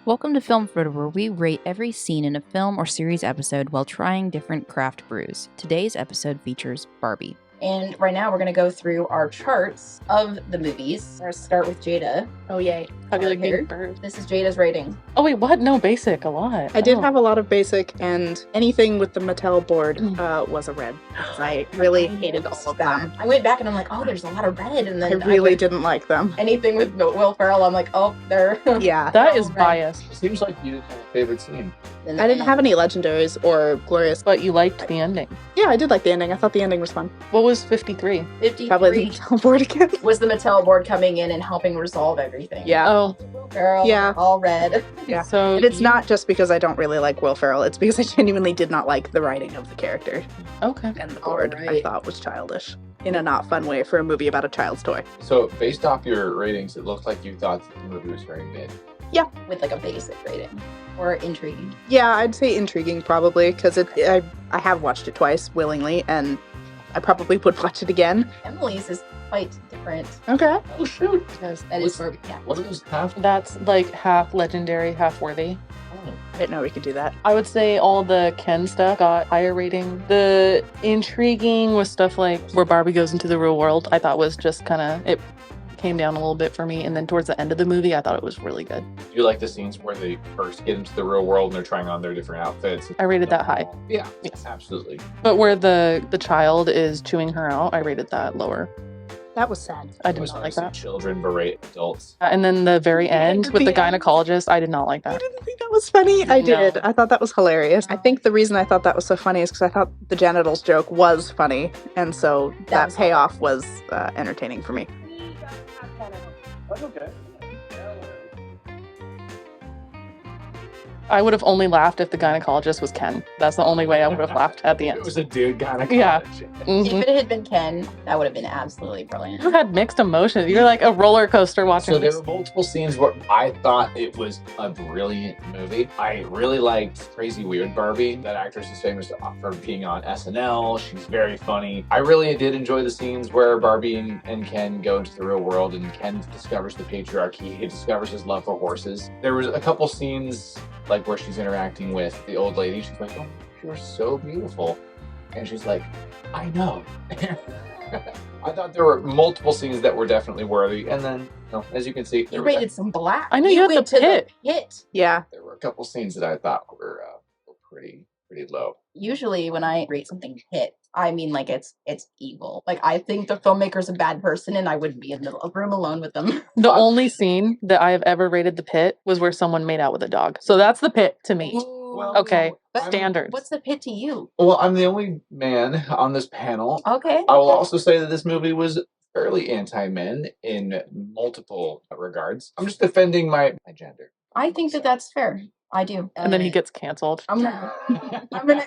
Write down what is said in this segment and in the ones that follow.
Welcome to Film Fritter, where we rate every scene in a film or series episode while trying different craft brews. Today's episode features Barbie. And right now we're going to go through our charts of the movies. We're going to start with Jada. Oh, yay. How do you like being first? This is Jada's rating. Oh, wait, what? No, basic, a lot. I did have a lot of basic, and anything with the Mattel board was a red. I really hated all of them. I went back and I'm like, oh, there's a lot of red. And then I really didn't like them. Anything with Will Ferrell, I'm like, oh, they're... Yeah. That is biased. Seems like you didn't have a favorite scene. I didn't have any legendaries or glorious. But you liked the ending. Yeah, I did like the ending. I thought the ending was fun. What was 53? 53 Probably the Mattel board again. was the Mattel board coming in and helping resolve everything. Yeah. Oh. Will Ferrell, Yeah. all red. Yeah. So And it's not just because I don't really like Will Ferrell. It's because I genuinely did not like the writing of the character. Okay. And the board, I Alright. thought, was childish. In a not fun way for a movie about a child's toy. So, based off your ratings, it looked like you thought the movie was very mid. With like a basic rating. Or intriguing. Yeah, I'd say intriguing probably, because I have watched it twice willingly, and I probably would watch it again. Emily's is quite different. Okay. Oh, shoot. Because that is Barbie. Yeah. What are those half? That's like half legendary, half worthy. I didn't know we could do that. I would say all the Ken stuff got higher rating. The intriguing was stuff like where Barbie goes into the real world. I thought was just kind of, it came down a little bit for me. And then towards the end of the movie, I thought it was really good. Do you like the scenes where they first get into the real world and they're trying on their different outfits? I rated that high. Yeah, Yes. absolutely. But where the child is chewing her out, I rated that lower. That was sad. I It did was not nice like to that. see children berate adults. And then the very end At with the the end. gynecologist, I did not like I that. didn't think that was funny. I No. did. I thought that was hilarious. I think the reason I thought that was so funny is because I thought the genitals joke was funny, and so that was payoff was entertaining for me. That's okay. I would have only laughed if the gynecologist was Ken. That's the only way I would have laughed at the It end. was a dude gynecologist. Yeah. If Mhm. it had been Ken, that would have been absolutely brilliant. You had mixed emotions. You're like a roller coaster watching So there this. were multiple scenes where I thought it was a brilliant movie. I really liked Crazy Weird Barbie. That actress is famous for being on SNL. She's very funny. I really did enjoy the scenes where Barbie and Ken go into the real world and Ken discovers the patriarchy. He discovers his love for horses. There was a couple scenes like where she's interacting with the old lady. She's like, "Oh, you're so beautiful," and she's like, "I know." I thought there were multiple scenes that were definitely worthy, and then, as you can see, You rated some black. I know you had went the to pit. the pit. Yeah. there were a couple scenes that I thought were pretty low. Usually when I rate something hit, I mean like it's evil. Like I think the filmmaker's a bad person and I wouldn't be in the room alone with them. The only scene that I have ever rated the pit was where someone made out with a dog. So that's the pit to me. Well, Okay, But standards. what's the pit to you? Well, I'm the only man on this panel. Okay. I will also say that this movie was fairly anti-men in multiple regards. I'm just defending my gender. I think that that's fair. I do. And then he gets canceled. I'm gonna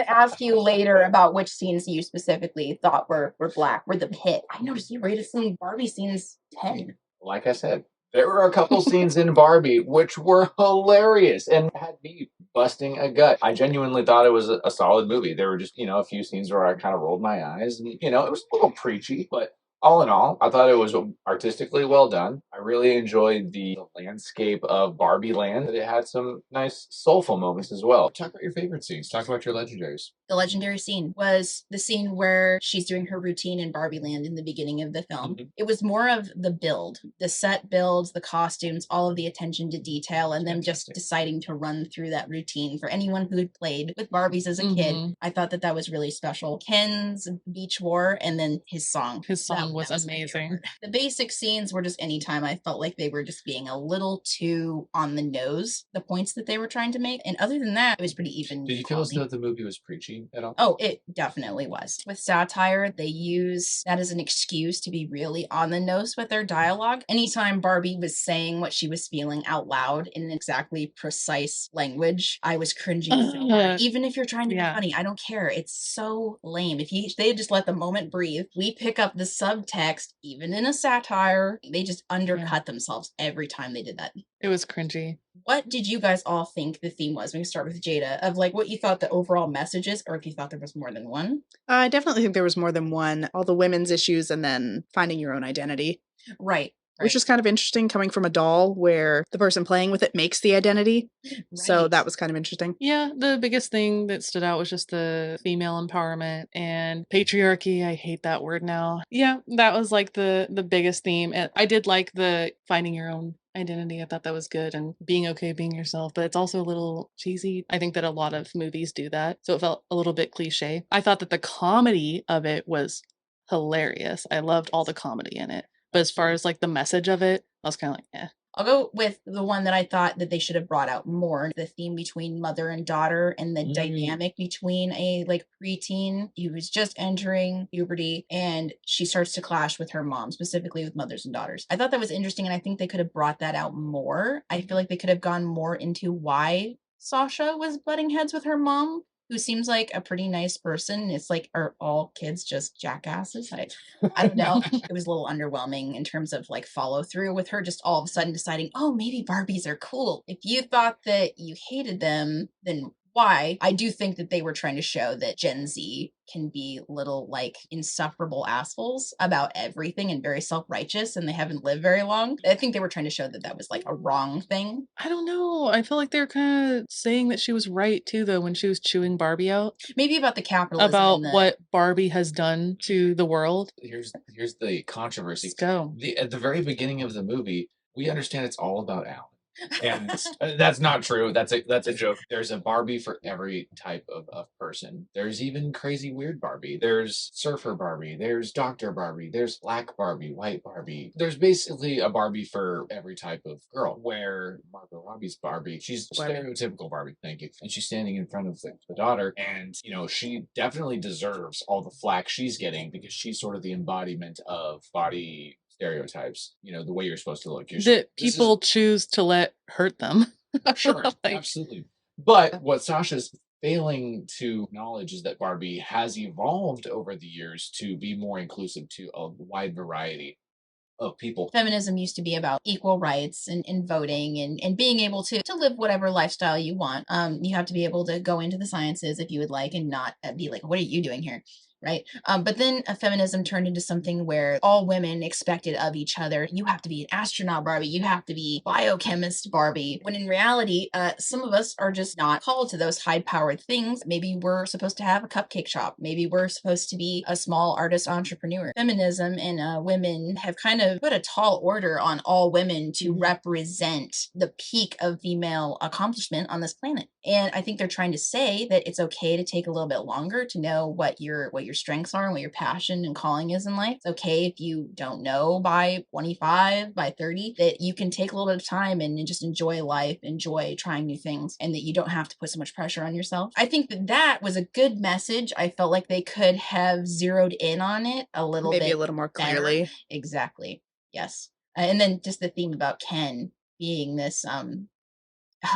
ask you later about which scenes you specifically thought were black. Were the pit. I noticed you rated some Barbie scenes 10. Like I said, there were a couple scenes in Barbie which were hilarious and had me busting a gut. I genuinely thought it was a solid movie. There were just, a few scenes where I kind of rolled my eyes and, it was a little preachy, but all in all, I thought it was artistically well done. I really enjoyed the landscape of Barbie Land. It had some nice soulful moments as well. Talk about your favorite scenes. Talk about your legendaries. The legendary scene was the scene where she's doing her routine in Barbie Land in the beginning of the film. Mhm. It was more of the build, the set builds, the costumes, all of the attention to detail, and then just Fantastic. deciding to run through that routine. For anyone who had played with Barbies as a kid, Mhm. I thought that was really special. Ken's beach war and then his song. His song was my amazing. favorite. The basic scenes were just anytime I felt like they were just being a little too on the nose, the points that they were trying to make. And other than that, it was pretty even. Did you feel as quality. though the movie was preachy at all? Oh, it definitely was. With satire, they use that as an excuse to be really on the nose with their dialogue. Anytime Barbie was saying what she was feeling out loud in an exactly precise language, I was cringing so hard. Even if you're trying to Yeah. be funny, I don't care. It's so lame. If they just let the moment breathe, we pick up the subtext, even in a satire. They just undercut themselves every time they did that. It was cringy. What did you guys all think the theme was? We can start with Jada, of like what you thought the overall message is, or if you thought there was more than one. I definitely think there was more than one. All the women's issues and then finding your own identity. Right. which is kind of interesting coming from a doll where the person playing with it makes the identity. So Right. that was kind of interesting. Yeah, the biggest thing that stood out was just the female empowerment and patriarchy. I hate that word now. Yeah, that was like the biggest theme. And I did like the finding your own identity. I thought that was good and being okay being yourself, but it's also a little cheesy. I think that a lot of movies do that. So it felt a little bit cliche. I thought that the comedy of it was hilarious. I loved all the comedy in it. But as far as like the message of it, I was kind of like, eh. I'll go with the one that I thought that they should have brought out more, the theme between mother and daughter and the dynamic between a like preteen who was just entering puberty and she starts to clash with her mom, specifically with mothers and daughters. I thought that was interesting and I think they could have brought that out more. I feel like they could have gone more into why Sasha was butting heads with her mom, who seems like a pretty nice person. It's like, are all kids just jackasses? I don't know. It was a little underwhelming in terms of like follow through with her just all of a sudden deciding, oh, maybe Barbies are cool. If you thought that you hated them, then why? I do think that they were trying to show that Gen Z can be little like insufferable assholes about everything and very self-righteous and they haven't lived very long. I think they were trying to show that that was like a wrong thing. I don't know. I feel like they're kind of saying that she was right too, though, when she was chewing Barbie out Maybe about the capitalism. about what Barbie has done to the world. Here's the controversy. Let's go. At the very beginning of the movie, we understand it's all about Alan. And that's not true. That's a joke. There's a Barbie for every type of person. There's even crazy weird Barbie. There's surfer Barbie. There's Dr. Barbie. There's black Barbie, white Barbie. There's basically a Barbie for every type of girl. Where Margot Robbie's Barbie, she's stereotypical Barbie, thank you. And she's standing in front of the daughter, and she definitely deserves all the flack she's getting because she's sort of the embodiment of body stereotypes, the way you're supposed to look. That people choose to let hurt them. Sure, absolutely. But what Sasha's failing to acknowledge is that Barbie has evolved over the years to be more inclusive to a wide variety of people. Feminism used to be about equal rights and voting and being able to live whatever lifestyle you want. You have to be able to go into the sciences if you would like and not be like, what are you doing here? Right. But then feminism turned into something where all women expected of each other. You have to be an astronaut Barbie. You have to be biochemist Barbie. When in reality, some of us are just not called to those high powered things. Maybe we're supposed to have a cupcake shop. Maybe we're supposed to be a small artist entrepreneur. Feminism and women have kind of put a tall order on all women to represent the peak of female accomplishment on this planet. And I think they're trying to say that it's okay to take a little bit longer to know what your strengths are and what your passion and calling is in life. It's okay if you don't know by 25, by 30, that you can take a little bit of time and just enjoy life, enjoy trying new things, and that you don't have to put so much pressure on yourself. I think that was a good message. I felt like they could have zeroed in on it a little bit. Maybe a little more clearly. Better. Exactly. Yes. And then just the theme about Ken being this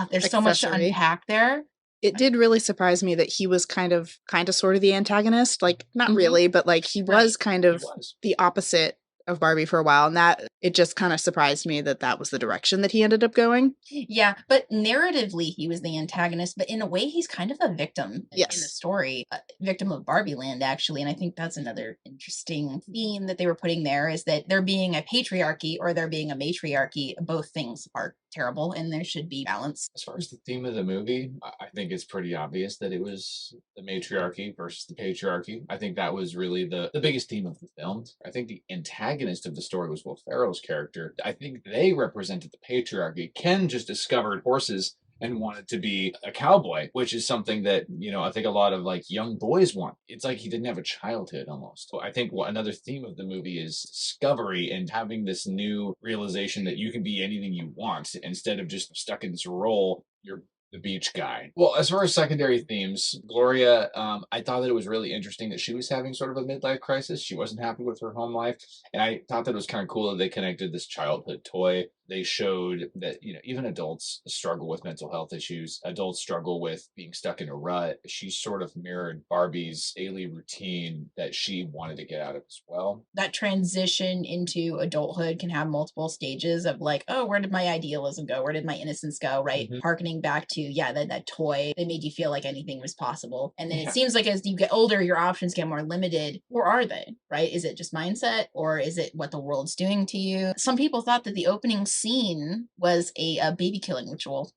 there's so much to unpack there. It did really surprise me that he was kind of sort of the antagonist. Like, not really, but like he was kind of the opposite of Barbie for a while, and that it just kind of surprised me that was the direction that he ended up going. Yeah, but narratively he was the antagonist, but in a way he's kind of a victim in the story, a victim of Barbie Land actually, and I think that's another interesting theme that they were putting there, is that there being a patriarchy or there being a matriarchy, both things are terrible and there should be balance. As far as the theme of the movie, I think it's pretty obvious that it was the matriarchy versus the patriarchy. I think that was really the biggest theme of the film. I think the antagonist of the story was Will Ferrell's character. I think they represented the patriarchy. Ken just discovered horses and wanted to be a cowboy, which is something that, I think a lot of like young boys want. It's like he didn't have a childhood almost. So I think another theme of the movie is discovery and having this new realization that you can be anything you want instead of just stuck in this role. You're the beach guy. Well, as far as secondary themes, Gloria, I thought that it was really interesting that she was having sort of a midlife crisis. She wasn't happy with her home life. And I thought that it was kind of cool that they connected this childhood toy they showed that, even adults struggle with mental health issues. Adults struggle with being stuck in a rut. She sort of mirrored Barbie's daily routine that she wanted to get out of as well. That transition into adulthood can have multiple stages of like, oh, where did my idealism go? Where did my innocence go? Right. Harkening back to, that toy that made you feel like anything was possible. And then it seems like as you get older, your options get more limited. Or are they? Right? Is it just mindset, or is it what the world's doing to you? Some people thought that the opening scene was a baby killing ritual.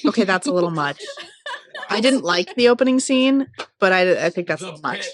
Okay, that's a little much. I didn't like the opening scene, but I think that's a little much.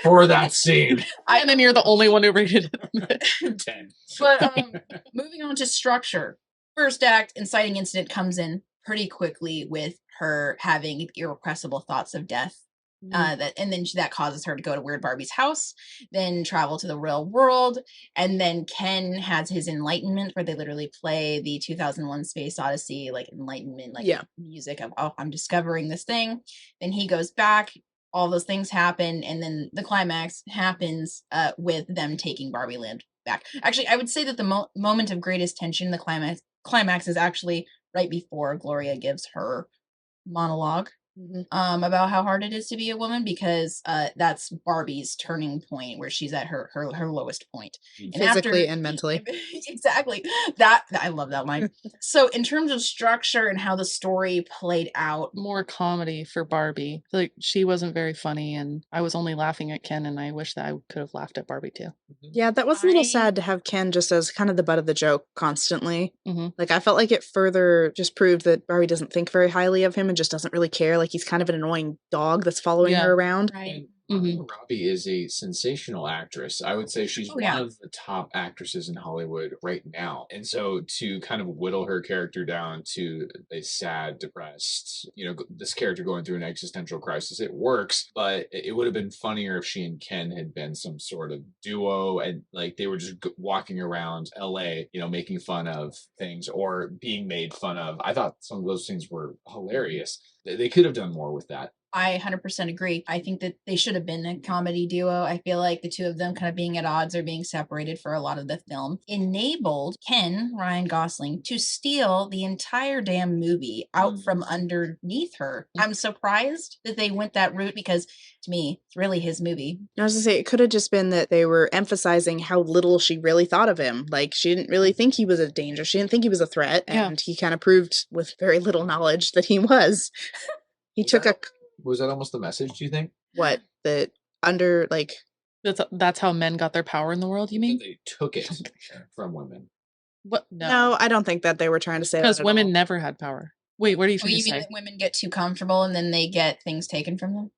For that scene. And then you're the only one who rated it 10. But moving on to structure. First act, inciting incident comes in pretty quickly with her having irrepressible thoughts of death. That causes her to go to Weird Barbie's house, then travel to the real world, and then Ken has his enlightenment where they literally play the 2001 Space Odyssey enlightenment music of, oh, I'm discovering this thing. Then he goes back, all those things happen, and then the climax happens with them taking Barbie Land back. Actually, I would say that the moment of greatest tension, the climax is actually right before Gloria gives her monologue about how hard it is to be a woman, because that's Barbie's turning point where she's at her lowest point. Physically and mentally. Exactly. That I love that line. So in terms of structure and how the story played out. More comedy for Barbie. Like, she wasn't very funny, and I was only laughing at Ken, and I wish that I could have laughed at Barbie too. Yeah, that was a little sad to have Ken just as kind of the butt of the joke constantly. Like, I felt like it further just proved that Barbie doesn't think very highly of him and just doesn't really care. Like, he's kind of an annoying dog that's following her around. Right. Robbie is a sensational actress. I would say she's one of the top actresses in Hollywood right now. And so to kind of whittle her character down to a sad, depressed, this character going through an existential crisis, it works, but it would have been funnier if she and Ken had been some sort of duo and like they were just walking around LA, making fun of things or being made fun of. I thought some of those things were hilarious. They could have done more with that. I 100% agree. I think that they should have been a comedy duo. I feel like the two of them kind of being at odds or being separated for a lot of the film enabled Ryan Gosling, to steal the entire damn movie out from underneath her. I'm surprised that they went that route because to me, it's really his movie. I was going to say, it could have just been that they were emphasizing how little she really thought of him. Like, she didn't really think he was a danger. She didn't think he was a threat. And he kind of proved with very little knowledge that he was. He took a... Was that almost the message, do you think? What? That under, like... That's how men got their power in the world, you mean? They took it from women. What? No, I don't think that they were trying to say that. Because women never had power. Wait, what are you trying to say? You mean that women get too comfortable and then they get things taken from them?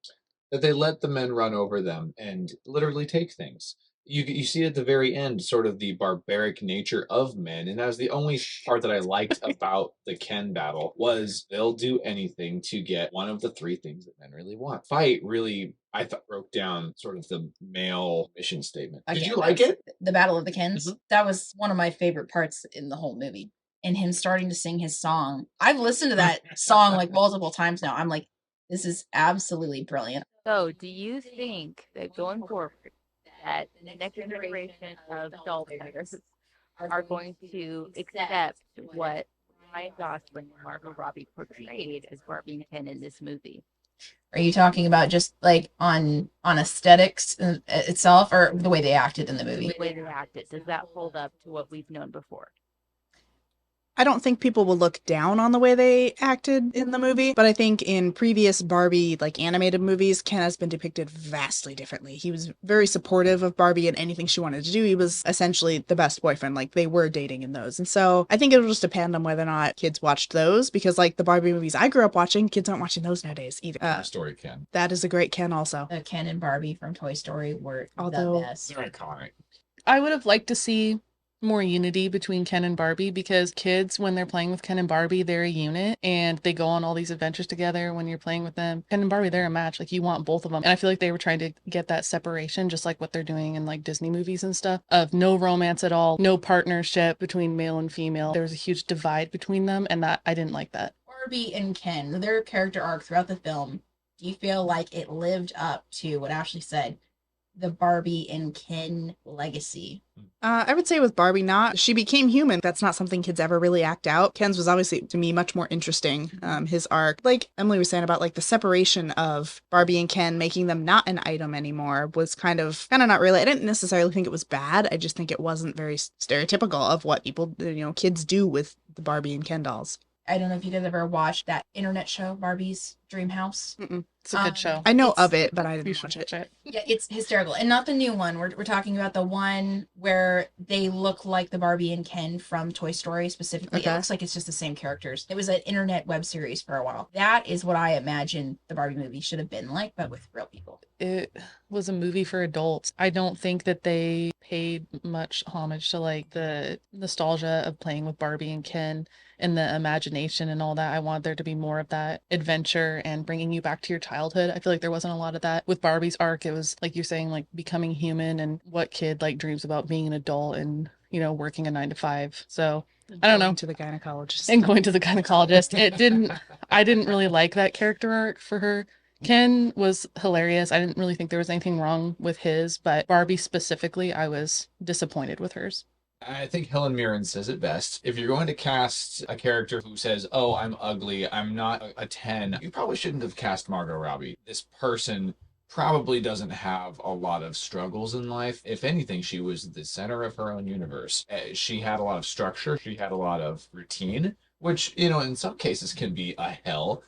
That they let the men run over them and literally take things. You see at the very end sort of the barbaric nature of men, and that was the only part that I liked about the Ken battle was they'll do anything to get one of the three things that men really want. Fight really, I thought, broke down sort of the male mission statement. Did you like it? The Battle of the Kens? That was one of my favorite parts in the whole movie. And him starting to sing his song. I've listened to that song like multiple times now. I'm like, this is absolutely brilliant. So do you think that going forward, that the next generation of doll makers are going to accept what Ryan Gosling and Margot Robbie portrayed as Barbie and Ken in this movie? Are you talking about just like on aesthetics itself, or the way they acted in the movie? The way they acted. Does that hold up to what we've known before? I don't think people will look down on the way they acted in the movie, but I think in previous Barbie, like animated movies, Ken has been depicted vastly differently. He was very supportive of Barbie and anything she wanted to do. He was essentially the best boyfriend, like they were dating in those. And so I think it'll just depend on whether or not kids watched those, because like the Barbie movies I grew up watching, kids aren't watching those nowadays either. Toy Story Ken. That is a great Ken also. The Ken and Barbie from Toy Story were the best. They're iconic. I would have liked to see more unity between Ken and Barbie, because kids, when they're playing with Ken and Barbie, they're a unit and they go on all these adventures together. When you're playing with them, Ken and Barbie, they're a match. Like, you want both of them. And I feel like they were trying to get that separation, just like what they're doing in like Disney movies and stuff, of no romance at all, no partnership between male and female. There was a huge divide between them, and that I didn't like that. Barbie and Ken, their character arc throughout the film, do you feel like it lived up to what Ashley said? the Barbie and Ken legacy? I would say with Barbie, not. She became human. That's not something kids ever really act out. Ken's was obviously, to me, much more interesting. His arc, like Emily was saying about like the separation of Barbie and Ken, making them not an item anymore, was kind of not really. I didn't necessarily think it was bad. I just think it wasn't very stereotypical of what people, kids do with the Barbie and Ken dolls. I don't know if you guys ever watched that internet show, Barbie's Dream House. Mm-mm. It's a good show. I know It's- of it, but I You didn't should watch watch it. it. Yeah, it's hysterical. And not the new one. We're talking about the one where they look like the Barbie and Ken from Toy Story specifically. It Okay. looks like it's just the same characters. It was an internet web series for a while. That is what I imagine the Barbie movie should have been like, but with real people. It was a movie for adults. I don't think that they paid much homage to like the nostalgia of playing with Barbie and Ken and the imagination and all that. I want there to be more of that adventure and bringing you back to your childhood. I feel like there wasn't a lot of that with Barbie's arc. It was like you're saying, like becoming human and what kid like dreams about being an adult and working a 9 to 5. So I don't know. Going to the gynecologist. And going to the gynecologist. I didn't really like that character arc for her. Ken was hilarious. I didn't really think there was anything wrong with his, but Barbie specifically, I was disappointed with hers. I think Helen Mirren says it best. If you're going to cast a character who says, "Oh, I'm ugly, I'm not a 10," you probably shouldn't have cast Margot Robbie. This person probably doesn't have a lot of struggles in life. If anything, she was the center of her own universe. She had a lot of structure. She had a lot of routine, which, in some cases can be a hell.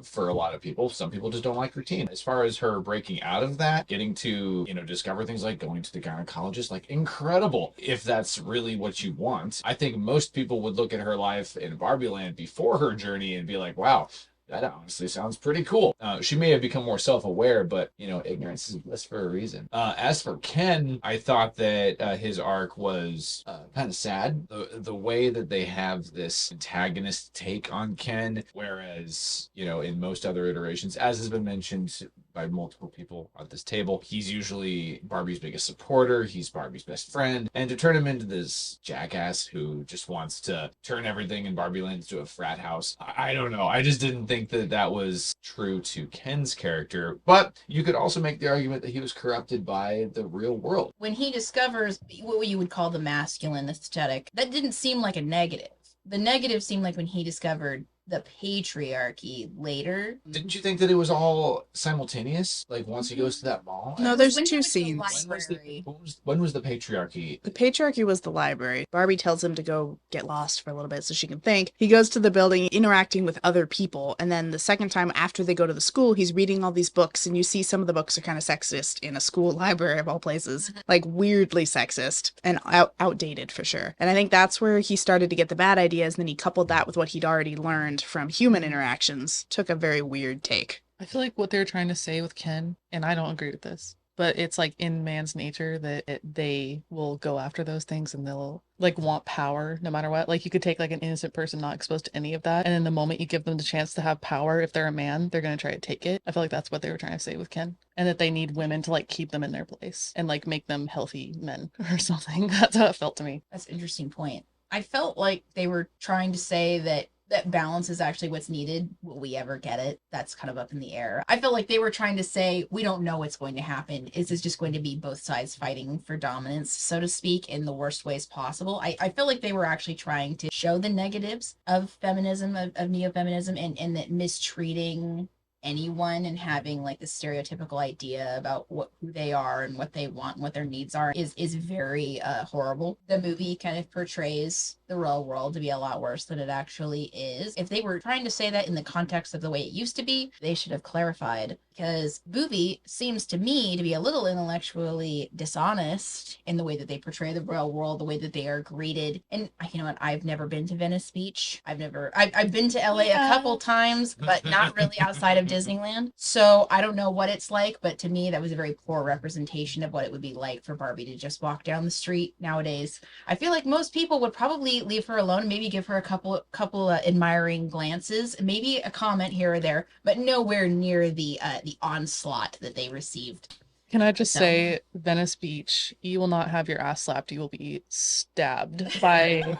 For a lot of people. Some people just don't like routine. As far as her breaking out of that, getting to, discover things like going to the gynecologist, like incredible. If that's really what you want, I think most people would look at her life in Barbie Land before her journey and be like, wow, that honestly sounds pretty cool. She may have become more self-aware, but, ignorance is bliss for a reason. As for Ken, I thought that his arc was kind of sad. The way that they have this antagonist take on Ken, whereas, in most other iterations, as has been mentioned by multiple people at this table, he's usually Barbie's biggest supporter. He's Barbie's best friend. And to turn him into this jackass who just wants to turn everything in Barbie Land into a frat house, I don't know. I just didn't think that was true to Ken's character. But you could also make the argument that he was corrupted by the real world. When he discovers what you would call the masculine aesthetic, that didn't seem like a negative. The negative seemed like when he discovered the patriarchy later. Didn't you think that it was all simultaneous? Like once he goes to that mall? No, there's When he two went to the scenes. library. When was the patriarchy? The patriarchy was the library. Barbie tells him to go get lost for a little bit so she can think. He goes to the building interacting with other people. And then the second time after they go to the school, he's reading all these books. And you see some of the books are kind of sexist in a school library of all places. Like weirdly sexist and outdated for sure. And I think that's where he started to get the bad ideas. And then he coupled that with what he'd already learned from human interactions. Took a very weird take. I feel like what they're trying to say with Ken, and I don't agree with this, but it's like in man's nature that they will go after those things and they'll like want power no matter what. Like you could take like an innocent person not exposed to any of that, and in the moment you give them the chance to have power, if they're a man, they're going to try to take it. I feel like that's what they were trying to say with Ken, and that they need women to like keep them in their place and like make them healthy men or something. That's how it felt to me. That's an interesting point. I felt like they were trying to say that balance is actually what's needed. Will we ever get it? That's kind of up in the air. I feel like they were trying to say, we don't know what's going to happen. Is this just going to be both sides fighting for dominance, so to speak, in the worst ways possible? I feel like they were actually trying to show the negatives of feminism, of neo-feminism, and that mistreating anyone and having like the stereotypical idea about who they are and what they want and what their needs are is very horrible. The movie kind of portrays the real world to be a lot worse than it actually is. If they were trying to say that in the context of the way it used to be, they should have clarified, because movie seems to me to be a little intellectually dishonest in the way that they portray the real world, the way that they are greeted. And you know what? I've never been to Venice Beach. I've been to LA a couple times, but not really outside of Disneyland. So I don't know what it's like, but to me, that was a very poor representation of what it would be like for Barbie to just walk down the street nowadays. I feel like most people would probably leave her alone, maybe give her a couple admiring glances, maybe a comment here or there, but nowhere near the onslaught that they received. Can I just say, Venice Beach, you will not have your ass slapped. You will be stabbed by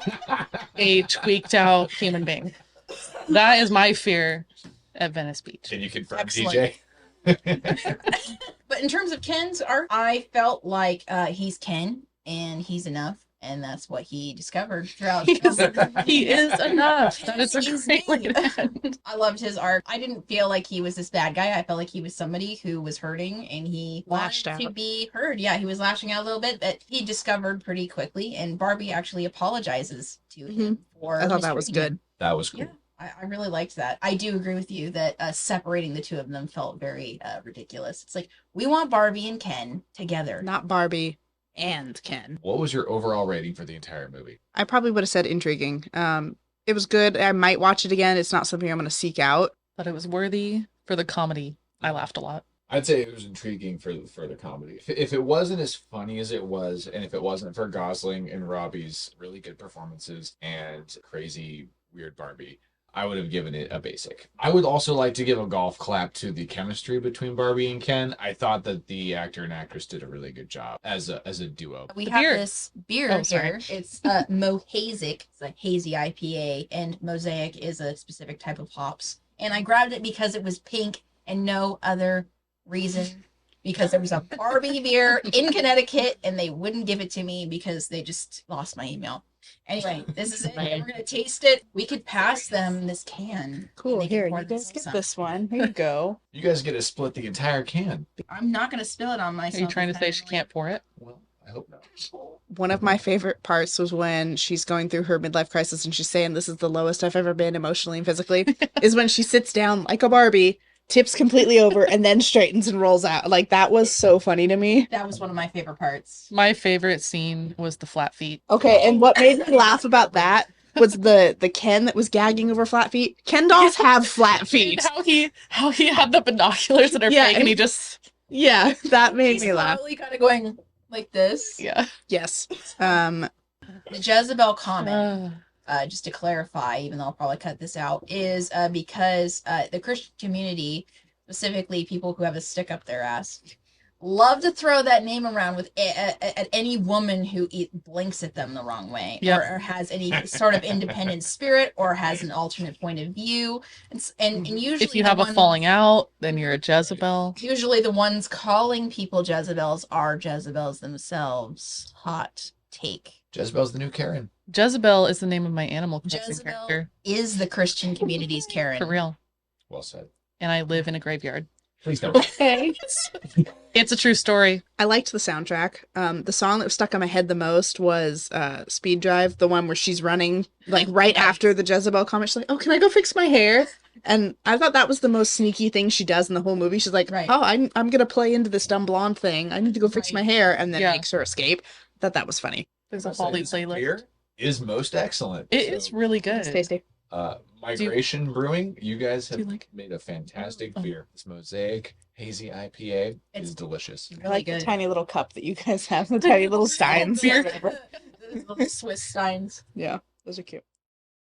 a tweaked out human being. That is my fear at Venice Beach. Can you confirm, Excellent. DJ? But in terms of Ken's art, I felt like he's Ken and he's enough. And that's what he discovered throughout. He is enough. That is a He's great way me. to end. I loved his art. I didn't feel like he was this bad guy. I felt like he was somebody who was hurting and he Lashed wanted to out. be heard. Yeah, he was lashing out a little bit, but he discovered pretty quickly. And Barbie actually apologizes to him for. I thought that was mistreating him. good. That was cool. Yeah. I really liked that. I do agree with you that separating the two of them felt very ridiculous. It's like, we want Barbie and Ken together. Not Barbie and Ken. What was your overall rating for the entire movie? I probably would have said intriguing. It was good. I might watch it again. It's not something I'm going to seek out. But it was worthy for the comedy. I laughed a lot. I'd say it was intriguing for the comedy. If it wasn't as funny as it was, and if it wasn't for Gosling and Robbie's really good performances and crazy weird Barbie, I would have given it a basic. I would also like to give a golf clap to the chemistry between Barbie and Ken. I thought that the actor and actress did a really good job as a duo. We The have beer. this beer Oh, sorry. here. It's Mohazic. It's a hazy IPA, and Mosaic is a specific type of hops. And I grabbed it because it was pink and no other reason. Because there was a Barbie beer in Connecticut, and they wouldn't give it to me because they just lost my email. Anyway, this is it. We're gonna taste it. We could pass them this can. Cool. They can Here, pour you guys this get some. this one. Here you go. You guys get to split the entire can. I'm not gonna spill it on myself. Are you trying to It's say kinda she like- can't pour it? Well, I hope not. One of my favorite parts was when she's going through her midlife crisis and she's saying, "This is the lowest I've ever been emotionally and physically," is when she sits down like a Barbie, tips completely over, and then straightens and rolls out. Like, that was so funny to me. That was one of my favorite parts. My favorite scene was the flat feet. Okay, and what made me laugh about that was the Ken that was gagging over flat feet. Ken dolls have flat feet. And how he had the binoculars that are Yeah, fake and he just Yeah, that made He's me laugh. slowly kind of going like this. yeah. Yes. The Jezebel comment, Uh, just to clarify, even though I'll probably cut this out, is because the Christian community, specifically people who have a stick up their ass, love to throw that name around with at any woman who blinks at them the wrong way, Yep. or has any sort of independent spirit, or has an alternate point of view, and usually if you the have a ones- falling out, then you're a Jezebel. Usually the ones calling people Jezebels are Jezebels themselves. Hot take. Jezebel's the new Karen. Jezebel is the name of my Animal Crossing Jezebel character. is the Christian community's Karen. For real. Well said. And I live in a graveyard. Please don't. Okay. It's a true story. I liked the soundtrack. The song that was stuck in my head the most was Speed Drive, the one where she's running like right after the Jezebel comment. She's like, "Oh, can I go fix my hair?" And I thought that was the most sneaky thing she does in the whole movie. She's like, Right. "Oh, I'm gonna play into this dumb blonde thing. I need to go fix my Right. hair," and then Yeah. makes her escape. I thought that was funny. There's a Holly playlist. Beer is most excellent. It is really good. It's tasty. Migration Brewing, you guys Do have you like- made a fantastic Oh. beer. This Mosaic Hazy IPA It's- is delicious. I like the good. tiny little cup that you guys have, the tiny little steins. Those little Swiss steins. Yeah, those are cute.